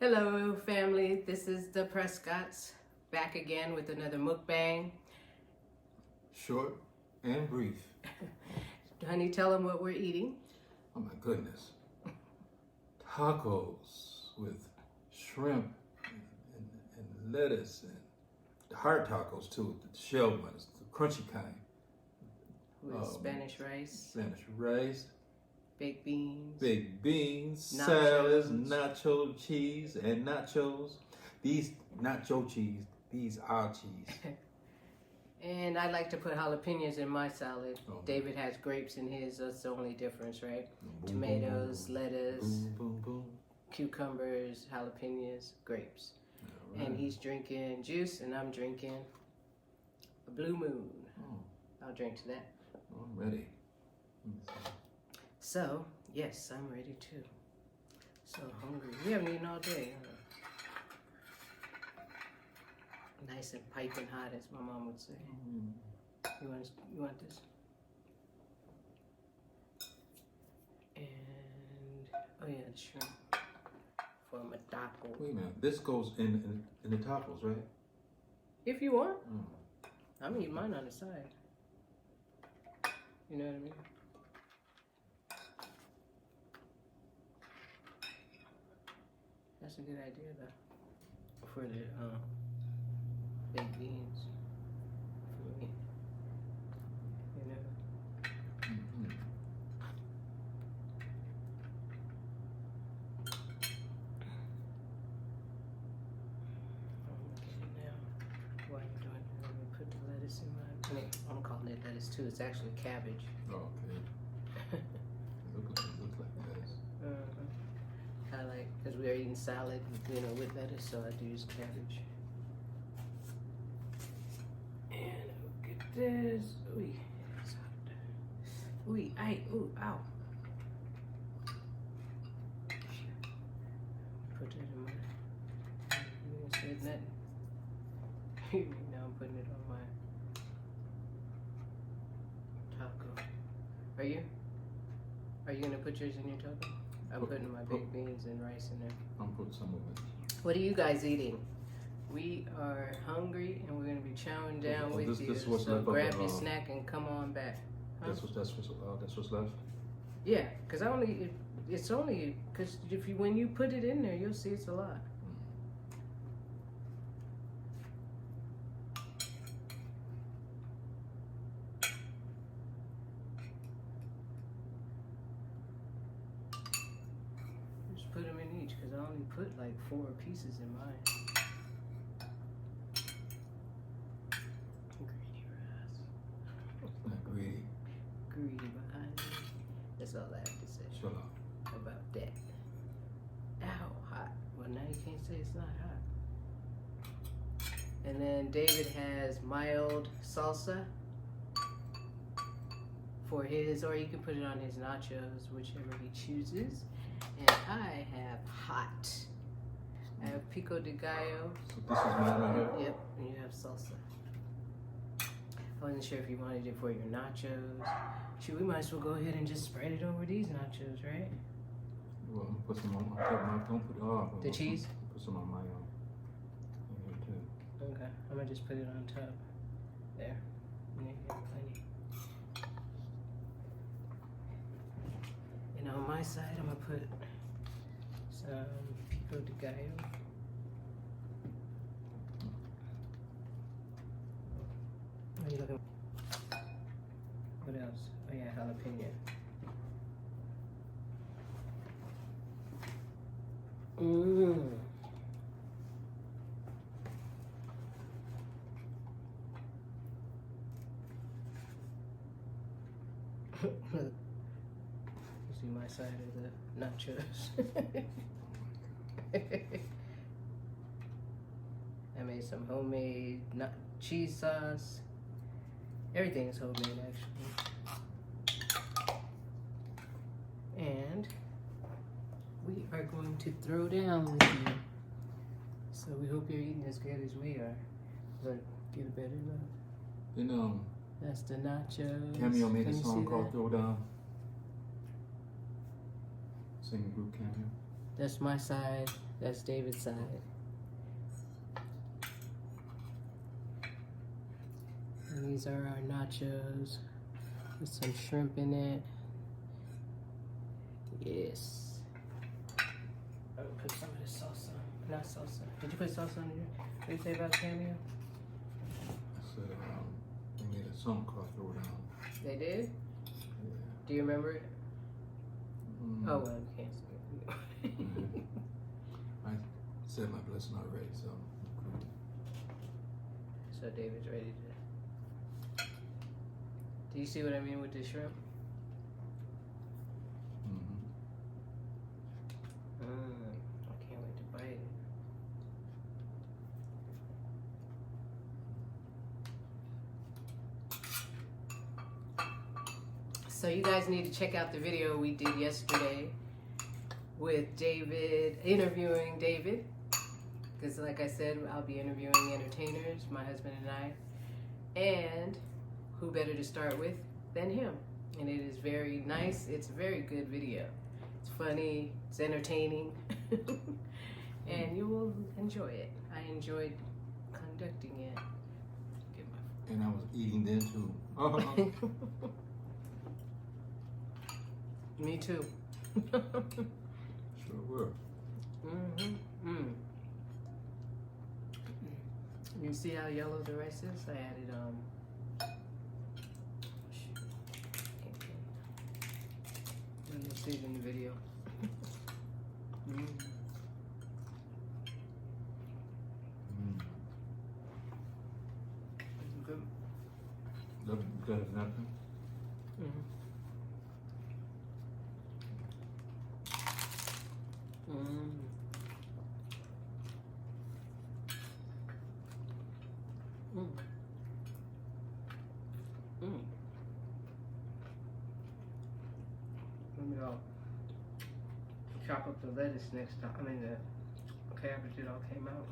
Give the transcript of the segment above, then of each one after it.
Hello family, this is the Prescotts back again with another mukbang. Short and brief. Honey, tell them what we're eating. Oh my goodness. Tacos with shrimp and lettuce and the hard tacos too, the shell ones, the crunchy kind. With Spanish rice, baked beans, nachos. Salads, nacho cheese and nachos. These nacho cheese, these are cheese. And I like to put jalapenos in my salad. Oh. David has grapes in his, that's the only difference, right? Boom, Tomatoes, boom, lettuce, boom, boom. cucumbers, jalapenos, grapes. Right. And he's drinking juice and I'm drinking a Blue Moon. Oh. I'll drink to that. I'm ready. So, yes, I'm ready too. So hungry. We haven't eaten all day. Huh? Nice and piping hot, as my mom would say. You want this? And, oh yeah, the shrimp for my taco. Wait a minute. This goes in the tacos, right? If you want. Mm. I'm eating mine on the side. You know what I mean? That's a good idea, though. For the baked beans. For me. You know? Mm-hmm. I'm looking at it now. While you're doing it, let me put the lettuce in mine. I mean, I'm calling it lettuce too. It's actually cabbage. Oh, okay. Looks like lettuce. I like, because we are eating salad, you know, with lettuce, so I do use cabbage. And look at this. Ooh, it's hot. Ooh, ay, ooh, ow. Put that in my, you didn't say nothing. Now I'm putting it on my taco. Are you? Are you gonna put yours in your taco? I'm putting my baked beans and rice in there. I'm putting some of it. What are you guys eating? We are hungry and we're gonna be chowing down with you. This was So left grab of, your snack and come on back. Huh? That's what's left. Yeah, cause it's only cause if you when you put it in there, you'll see it's a lot. Just put them in each, cause I only put like 4 pieces in mine. Greedy Raz. Not greedy. Greedy behind me. That's all I have to say Shut up. about that. Ow, hot. Well, now you can't say it's not hot. And then David has mild salsa for his, or you can put it on his nachos, whichever he chooses. And I have hot. I have pico de gallo. So this is mine right here? Yep, and you have salsa. I wasn't sure if you wanted it for your nachos. Shoot, we might as well go ahead and just spread it over these nachos, right? Well, I'm gonna put some on my, don't put it off. The cheese? Put some on my in here too. Okay, I'm gonna just put it on top. There. Yeah, plenty. And on my side, I'm gonna put some pico de gallo. What are you looking? What else? Oh yeah, jalapeno. Mmm. You see my side of the nachos. I made some homemade cheese sauce. Everything is homemade actually. And we are going to throw down with you. So we hope you're eating as good as we are. But get a better look. You know, That's the nachos. Cameo made Can a you song see called that? Throw Down. Singing group Cameo. That's my side. That's David's side. And these are our nachos with some shrimp in it. Yes. I would put some of this salsa. Not salsa. Did you put salsa on here? What did you say about cameo? I said, they made a song called Throw It On. They did? Yeah. Do you remember it? Mm. Oh, well, you can't see it. I said my blessing already, so. So David's ready to. Do you see what I mean with the shrimp? I can't wait to bite it. So you guys need to check out the video we did yesterday with David, interviewing David. Because like I said, I'll be interviewing entertainers, my husband and I. And who better to start with than him? And it is very nice. It's a very good video. It's funny, it's entertaining, and you will enjoy it. I enjoyed conducting it. Get my And I was eating then too. Me too. Sure were. You see how yellow the rice is? I added shoot. You'll see it in the video. Good. Because of nothing. Maybe I'll chop up the lettuce next time. I mean the cabbage, it all came out.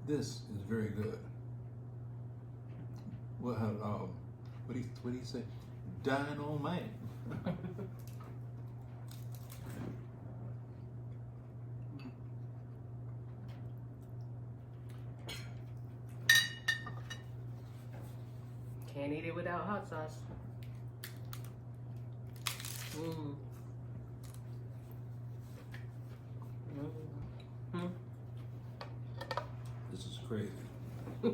This is very good. What do you say? Dynamite. Can't eat it without hot sauce. This is crazy. Hear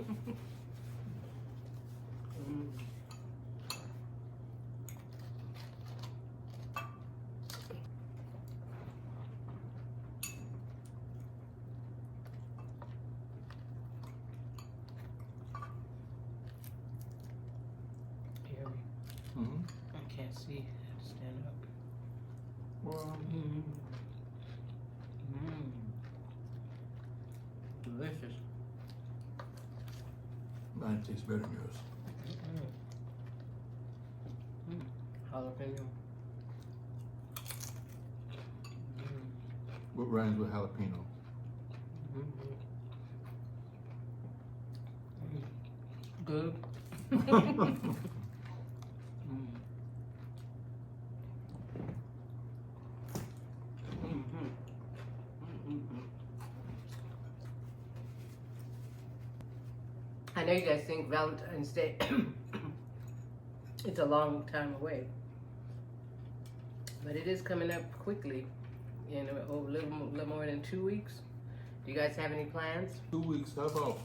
me? I can't see. I have to stand up. Well, Delicious. mine tastes better than yours. Jalapeno. What rhymes with jalapeno? Good. I know you guys think Valentine's Day it's a long time away, but it is coming up quickly in a little more than 2 weeks. Do you guys have any plans? 2 weeks, how about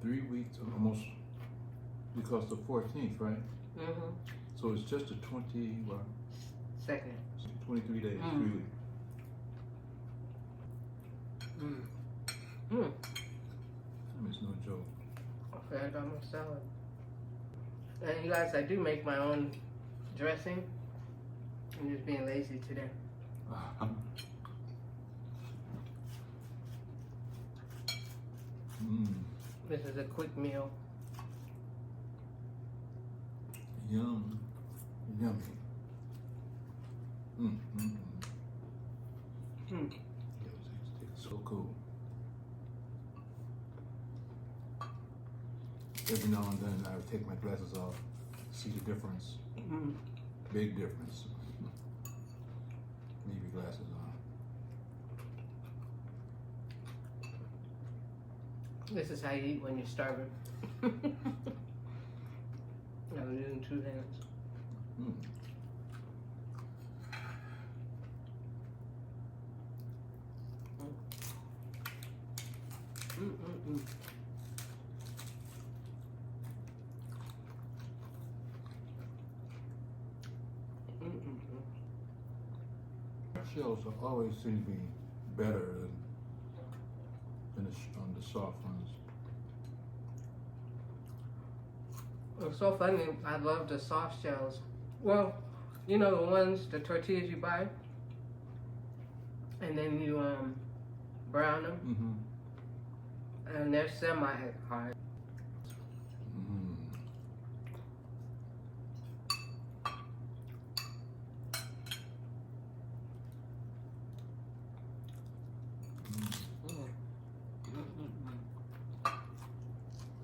3 weeks almost, because the 14th, right? So it's just a 2nd. 23 days, 3 weeks. I mean, it's no joke. Okay, I got my salad. And you guys, I do make my own dressing. I'm just being lazy today. This is a quick meal. Yum. Yummy. So cool. Every now and then I would take my glasses off, see the difference. Mm. Big difference. Leave your glasses on. This is how you eat when you're starving. I'm using 2 hands. Mm. Mm-mm-mm. Shells always seem to be better than on the soft ones. It's so funny. I love the soft shells. Well, you know the ones, the tortillas you buy, and then you brown them, and they're semi-hard.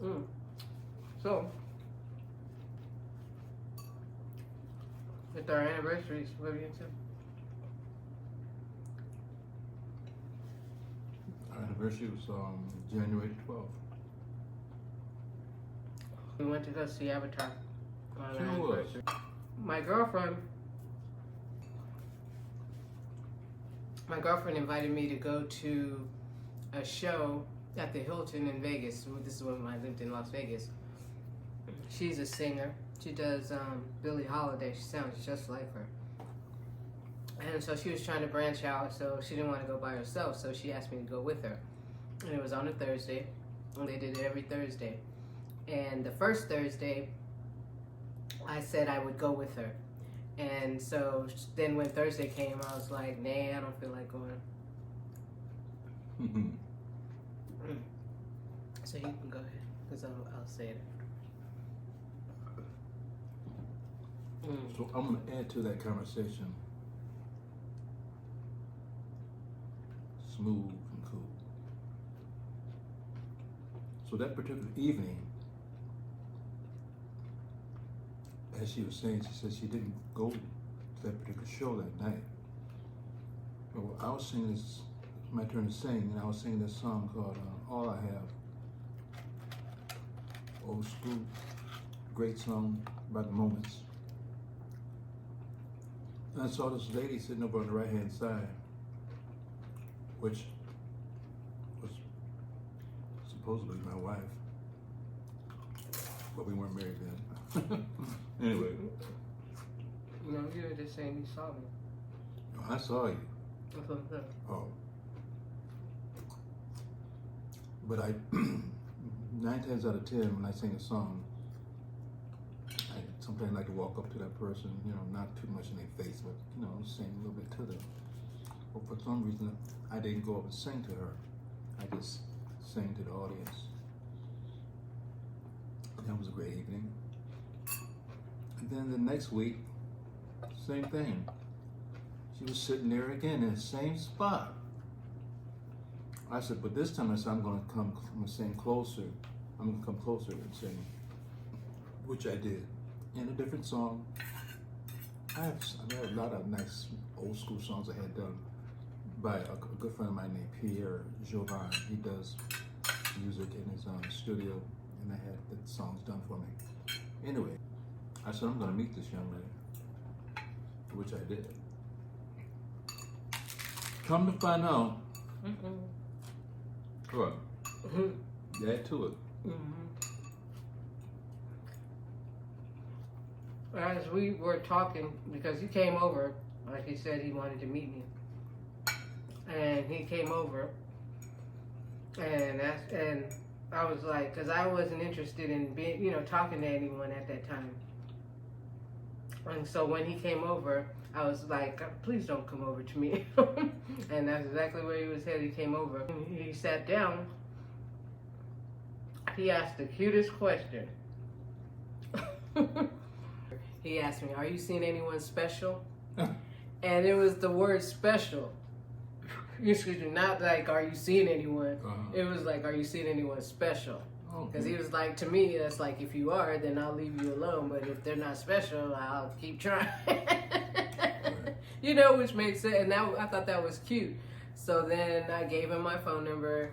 Mm. So, with our anniversaries, what are you into? Our anniversary was January 12th. We went to go see Avatar on our Sure was. anniversary. My girlfriend invited me to go to a show at the Hilton in Vegas. This is when I lived in Las Vegas. She's a singer. She does Billie Holiday. She sounds just like her. And so she was trying to branch out, so she didn't want to go by herself, so she asked me to go with her. And it was on a Thursday, and they did it every Thursday. And the first Thursday, I said I would go with her. And so then when Thursday came, I was like, nah, I don't feel like going. So you can go ahead, because I'll say it. So I'm going to add to that conversation. Smooth and cool. So that particular evening, as she was saying, she said she didn't go to that particular show that night. Well, I was singing this, my turn to sing, and I was singing this song called All I Have. Old school, great song about the moments. And I saw this lady sitting over on the right-hand side, which was supposedly my wife, but we weren't married then. Anyway. No, you were just saying you saw me. No, I saw you. That's what I'm saying. Oh. But I, 9 times out of 10, when I sing a song, I sometimes like to walk up to that person, you know, not too much in their face, but, you know, sing a little bit to them. But for some reason, I didn't go up and sing to her. I just sang to the audience. That was a great evening. And then the next week, same thing. She was sitting there again in the same spot. I said, but this time I said, I'm gonna sing closer. I'm gonna come closer and sing, which I did. In a different song. I have a lot of nice old school songs I had done by a good friend of mine named Pierre Jovan. He does music in his studio, and I had the songs done for me. Anyway, I said, I'm gonna meet this young lady, which I did. Come to find out, what? Add to it. As we were talking, because he came over, like he said he wanted to meet me, and he came over, and I was like, because I wasn't interested in being, talking to anyone at that time. And so when he came over, I was like, please don't come over to me. And that's exactly where he was headed. He came over. He sat down. He asked the cutest question. He asked me, are you seeing anyone special? And it was the word special. Excuse me, not like, are you seeing anyone? Uh-huh. It was like, are you seeing anyone special? Because Okay. he was like, to me, that's like, if you are, then I'll leave you alone. But if they're not special, I'll keep trying. You know, which makes sense. And that, I thought that was cute. So then I gave him my phone number.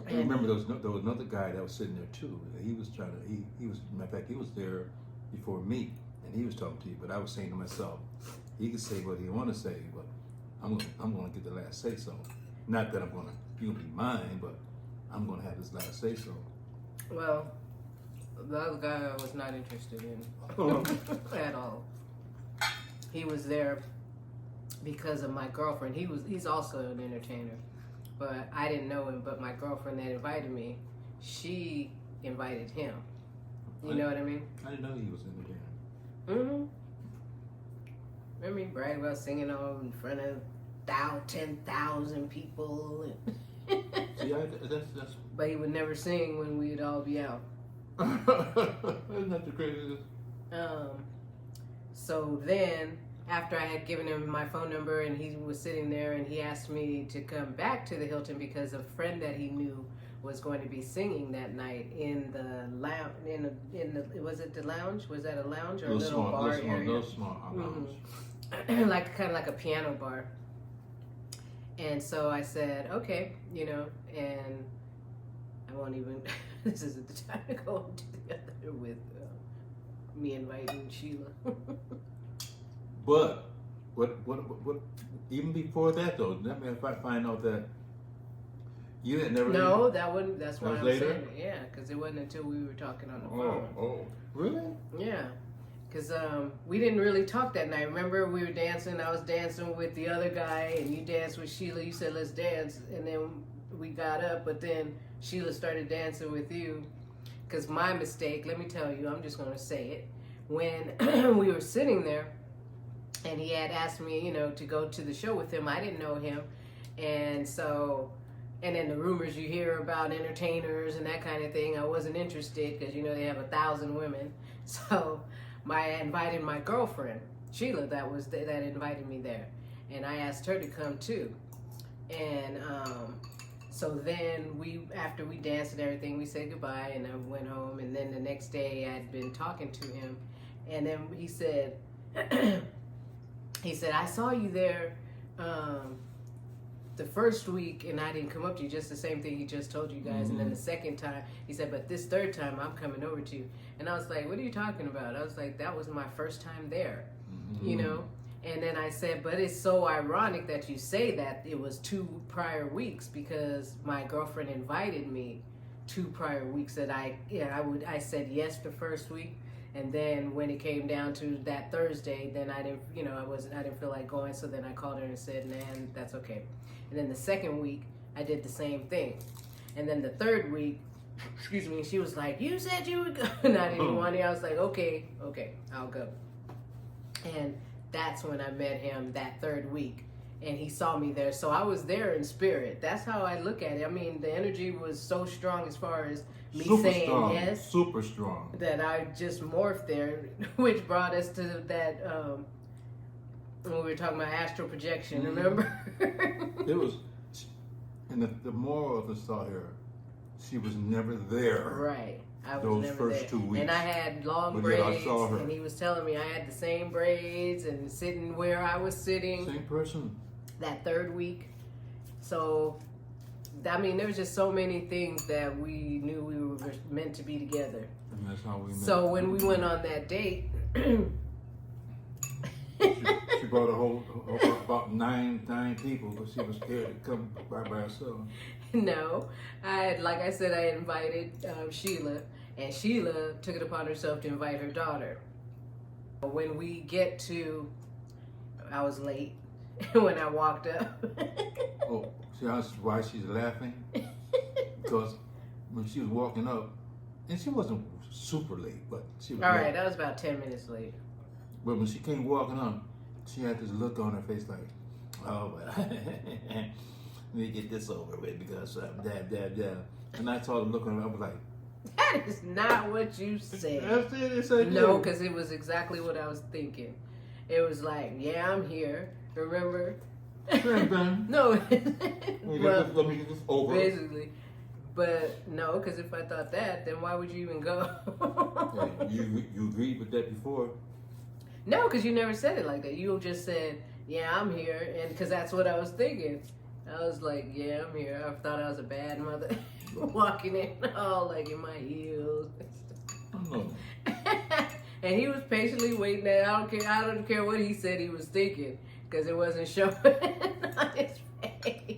I remember there was another guy that was sitting there too. He was trying to. He was. Matter of fact, he was there before me, and he was talking to you. But I was saying to myself, he could say what he want to say, but I'm gonna get the last say so. Not that you're gonna be mine, but I'm gonna have this last say so. Well, the other guy I was not interested in at all. He was there because of my girlfriend. He's also an entertainer, but I didn't know him. But my girlfriend that invited me, she invited him. You know what I mean? I didn't know he was in the band. Mm-hmm. Remember me brag about singing all in front of 10,000 people. See, that's But he would never sing when we'd all be out. isn't that the craziest? So then, after I had given him my phone number and he was sitting there and he asked me to come back to the Hilton because a friend that he knew was going to be singing that night in the lounge. Was it the lounge? Was that a lounge or a little bar area? Little small lounge. Like kind of like a piano bar. And so I said, okay, you know, and I won't even. This isn't the time to go together with me inviting Sheila. But what? Even before that, though, let me find out that you had never. No, that wasn't. That's why That I'm was later? saying it. Yeah, because it wasn't until we were talking on the phone. Oh, really? Yeah, because we didn't really talk that night. Remember, we were dancing. I was dancing with the other guy, and you danced with Sheila. You said, let's dance. And then we got up, but then Sheila started dancing with you. Because my mistake, let me tell you, I'm just going to say it. When we were sitting there, and he had asked me, you know, to go to the show with him, I didn't know him. And so, and then the rumors you hear about entertainers and that kind of thing, I wasn't interested because, you know, they have 1,000 women. So I invited my girlfriend, Sheila, that invited me there. And I asked her to come too. And so then after we danced and everything, we said goodbye and I went home. And then the next day I'd been talking to him. And then he said, I saw you there the first week and I didn't come up to you, just the same thing he just told you guys. And then the second time, he said, but this third time I'm coming over to you. And I was like, what are you talking about? I was like, that was my first time there, you know? And then I said, but it's so ironic that you say that it was 2 prior weeks because my girlfriend invited me 2 prior weeks that I said yes the first week. And then when it came down to that Thursday, then I didn't feel like going. So then I called her and said, man, that's okay. And then the second week, I did the same thing. And then the third week, excuse me, she was like, you said you would go. And I didn't want it. I was like, okay, I'll go. And that's when I met him that third week. And he saw me there. So I was there in spirit. That's how I look at it. I mean, the energy was so strong as far as me saying strong, yes. Super strong. That I just morphed there, which brought us to that, when we were talking about astral projection, remember? It was, and the moral of the story here, she was never there. Right. I was Those never first there. 2 weeks. And I had long But yet I braids, saw her. and he was telling me I had the same braids and sitting where I was sitting Same person. that third week. So, I mean, there was just so many things that we knew we were meant to be together. And that's how we met. So when we went on that date, she brought about nine people because she was scared to come by herself. no, like I said, I invited Sheila, and Sheila took it upon herself to invite her daughter. When we get to, I was late when I walked up. Oh, see why she's laughing? Because when she was walking up, and she wasn't super late, but she was All late. right, that was about 10 minutes late. But when she came walking up, she had this look on her face like, oh, well, let me get this over with because dab. And I saw the look on her, I was like, That is not what you said. that's it, it's like No, because it was exactly what I was thinking. It was like, yeah, I'm here. Remember? Same thing. No. Let me get this over. Basically. But no, because if I thought that, then why would you even go? Hey, you agreed with that before. No, because you never said it like that. You just said, yeah, I'm here. And because that's what I was thinking. I was like, yeah, I'm here. I thought I was a bad mother. Walking in all like in my heels. Oh. And he was patiently waiting there. I don't care what he said he was thinking. Because it wasn't showing on his face.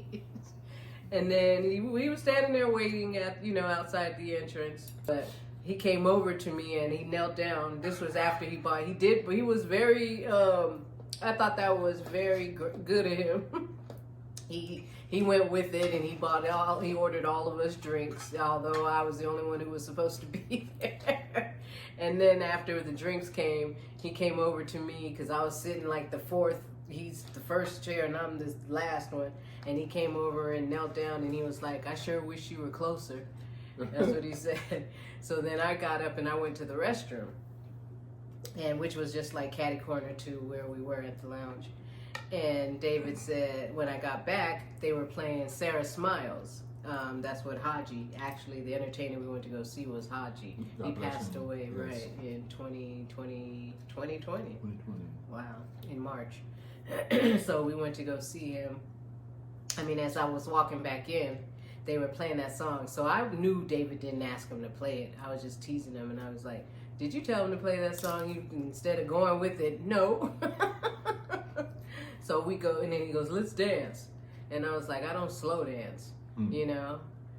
And then we was standing there waiting at, outside the entrance. But he came over to me and he knelt down. This was after he bought. But he was very, I thought that was very good of him. He went with it and he ordered all of us drinks, although I was the only one who was supposed to be there. And then after the drinks came, he came over to me because I was sitting like the fourth. He's the first chair and I'm the last one. And he came over and knelt down and he was like, I sure wish you were closer. That's what he said. So then I got up and I went to the restroom, and which was just like catty corner to where we were at the lounge. And David said when I got back, they were playing Sarah Smiles. That's what Haji, actually the entertainer we went to go see was Haji. He passed away, yes. Right, in 2020. Wow, in March. So we went to go see him. I mean, as I was walking back in, they were playing that song. So I knew David didn't ask him to play it. I was just teasing him, and I was like, did you tell him to play that song? Instead of going with it, no. So we go, and then he goes, let's dance. And I was like, I don't slow dance,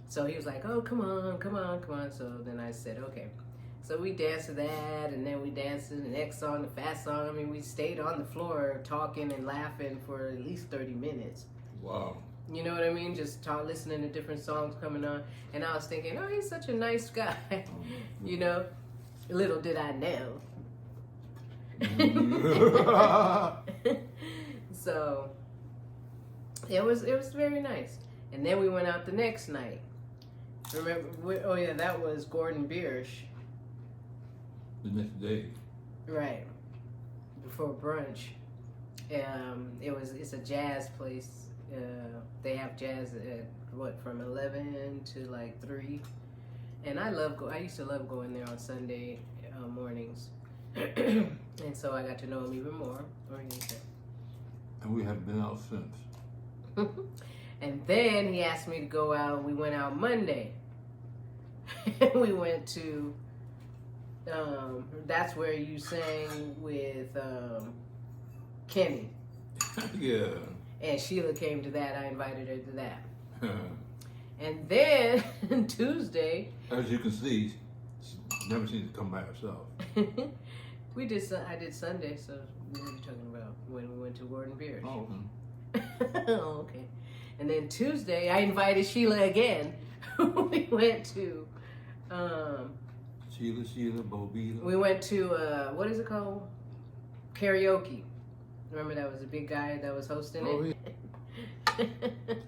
So he was like, oh, come on. So then I said, okay. So we danced to that, and then we danced to the next song, the fast song. I mean, we stayed on the floor talking and laughing for at least 30 minutes. Wow. You know what I mean? Just listening to different songs coming on. And I was thinking, oh, he's such a nice guy. Little did I know. So it was very nice. And then we went out the next night. Remember? That was Gordon Biersch. The next day. Right. Before brunch. It's a jazz place. They have jazz at from 11 to like 3, and I used to love going there on Sunday mornings, and so I got to know him even more. And we haven't been out since. And then he asked me to go out. We went out Monday. We went to. That's where you sang with Kenny. Yeah. And Sheila came to that. I invited her to that. And then Tuesday, as you can see, she never seems to come by herself. I did Sunday, so what are you talking about? When we went to Gordon Biersch. Oh, okay. Oh, okay. And then Tuesday, I invited Sheila again. We went to Sheila, Bobita. We went to what is it called? Karaoke. Remember that was a big guy that was hosting it? Yeah.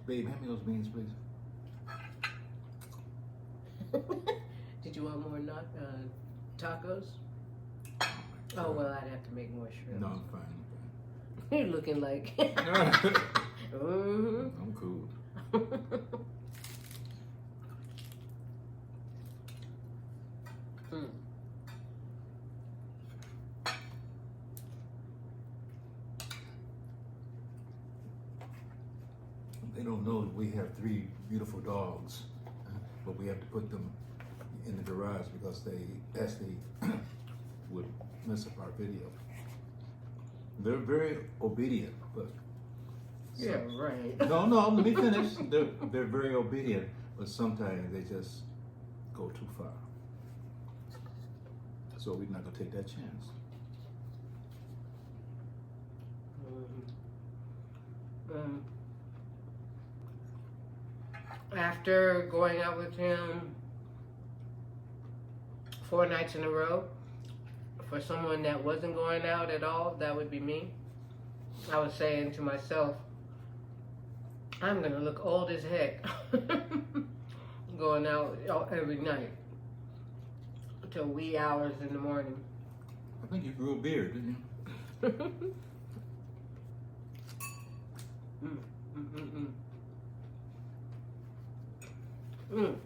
Babe, hand me those beans, please. Did you want more tacos? Oh, well, I'd have to make more shrimp. No, I'm fine. You're looking like... I'm cool. They don't know that we have 3 beautiful dogs, but we have to put them in the garage because they actually would mess up our video. They're very obedient, but yeah, right. No, let me finish. They're very obedient, but sometimes they just go too far. So we're not gonna take that chance. After going out with him 4 nights in a row, for someone that wasn't going out at all, that would be me. I was saying to myself, I'm gonna look old as heck going out every night till wee hours in the morning. I think you grew a beard, didn't you? Mm, mm, mm, mm. Mm.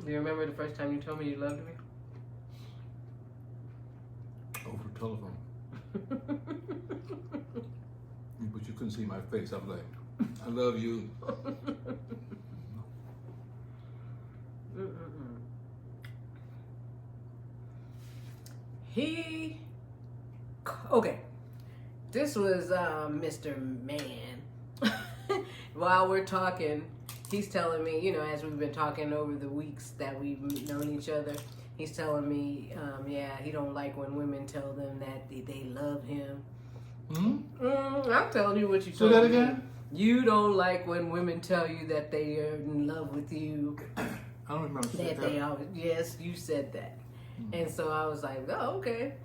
Do you remember the first time you told me you loved me? Over the telephone. But you couldn't see my face. I'm like, I love you. Mm-mm-mm. Okay. This was Mr. Man. While we're talking, he's telling me, as we've been talking over the weeks that we've known each other, he's telling me, he don't like when women tell them that they love him. I'm telling you what you told me. Say that again? You don't like when women tell you that they are in love with you. I don't remember saying That they always, yes, you said that. And so I was like, oh, okay.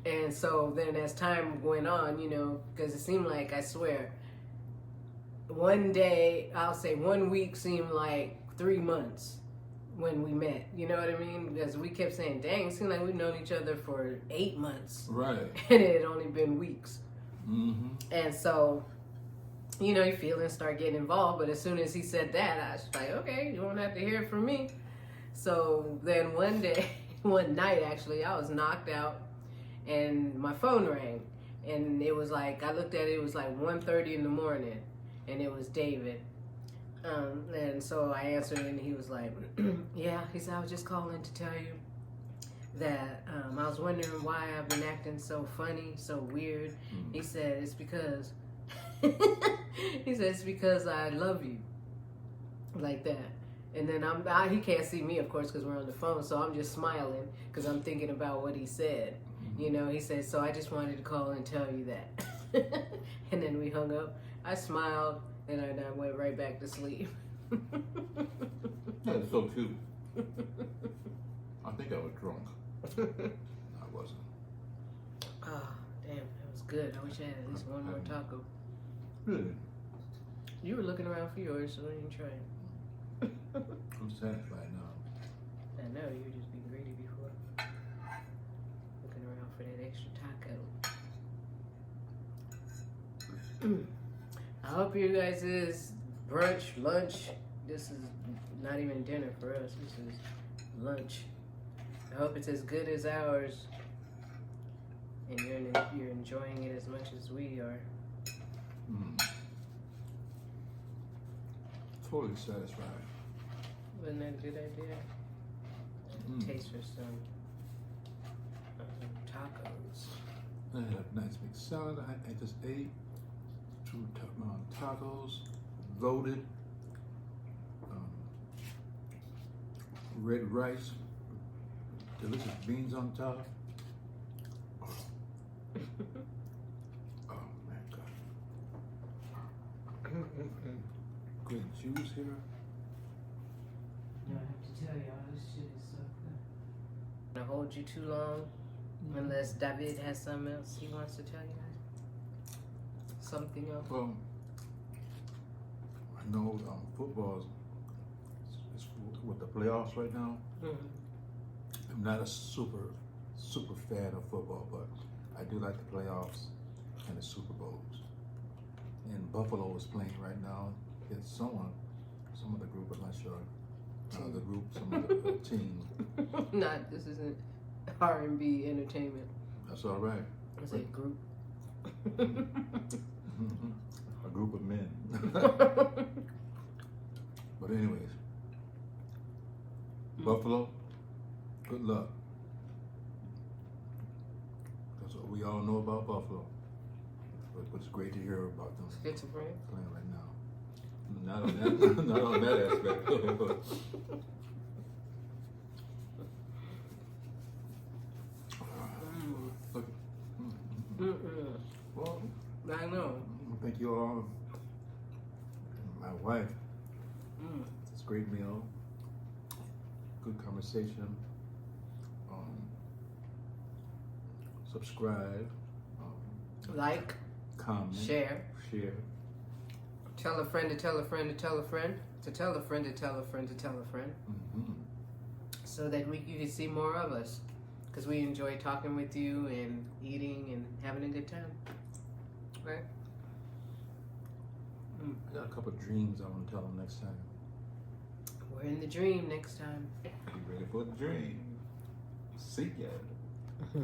And so then as time went on, because it seemed like, I swear, one day, I'll say 1 week seemed like 3 months when we met. You know what I mean? Because we kept saying, dang, it seemed like we've known each other for 8 months. Right. And it had only been weeks. Mm-hmm. And so, your feelings start getting involved. But as soon as he said that, I was like, okay, you won't have to hear it from me. So then one night actually, I was knocked out and my phone rang. And it was like, I looked at it, it was like 1:30 in the morning. And it was David. And so I answered and he was like, yeah, he said, I was just calling to tell you that I was wondering why I've been acting so funny, so weird. Mm-hmm. He said, it's because, I love you. Like that. And then he can't see me, of course, because we're on the phone. So I'm just smiling because I'm thinking about what he said. Mm-hmm. He said, so I just wanted to call and tell you that. And then we hung up. I smiled and I went right back to sleep. That's so cute. I think I was drunk. I wasn't. Oh, damn, that was good. I wish I had at least one more taco. Really? You were looking around for yours, so I didn't try it. I'm satisfied now. I know, you were just being greedy before. Looking around for that extra taco. I hope you guys is brunch, lunch. This is not even dinner for us. This is lunch. I hope it's as good as ours. And you're enjoying it as much as we are. Totally satisfied. Wasn't that a good idea? Taste for some tacos. I had a nice big salad. I just ate 2 tacos, loaded, red rice, delicious beans on top. Oh my God. Good juice here. I have to tell y'all, this shit is so good. I'm gonna hold you too long, unless David has something else he wants to tell you guys. Something else. Well, I know football is with the playoffs right now. Mm-hmm. I'm not a super fan of football, but I do like the playoffs and the Super Bowls. And Buffalo is playing right now. It's some of the group, I'm not sure. The group, some of the team. This isn't R&B entertainment. That's all right. It's a group. A group of men. But anyways, Buffalo, good luck. That's what we all know about Buffalo. But it's great to hear about them Schizophrenic. playing right now. Not on that, not on that aspect. Well, I know. thank you all. My wife. It's a great meal. Good conversation. Subscribe. Like, Comment. share. Tell a friend to tell a friend to tell a friend to tell a friend to tell a friend to tell a friend. So that you can see more of us. because we enjoy talking with you and eating and having a good time. Right? I got a couple of dreams I want to tell them next time. We're in the dream next time. Be ready for the dream. See ya.